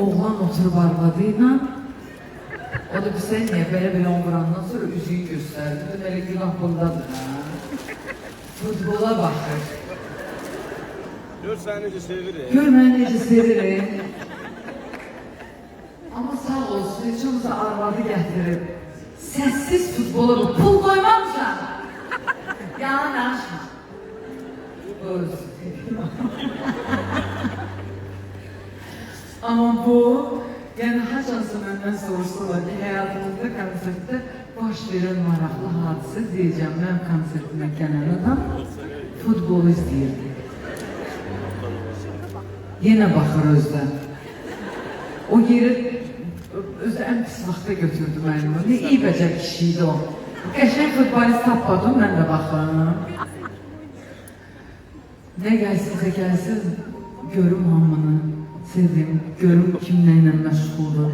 oğlan oturub arvadıyla. O da bir niye belə vurandan sonra üzüyü gösterdi. Deməli günah bundadır. Futbola baxır. Gör səni necə sevirik. Gör məni necə sevirik. Ama sağ olsun, heç olmasa arvadı gətirib. Səssiz futbola pul koymamışlar. Yalan danışma. Ama bu, yani haçansı məndən soruşurlar ki, həyatımızda konsertdə baş verən maraqlı hadisə deyəcəm. Mən konsertimə gələn adam futbolu izləyirdi. Yenə baxır özdə. O yeri özü ən pis vaxta götürdü mənim. Ne iyi bəcər kişiydi o. Qəşəng futbolist tapmadım, mən də baxım. Ne gəlsinsə gəlsin, görüm hamını, sevim, görüm kimlə məşğuldur.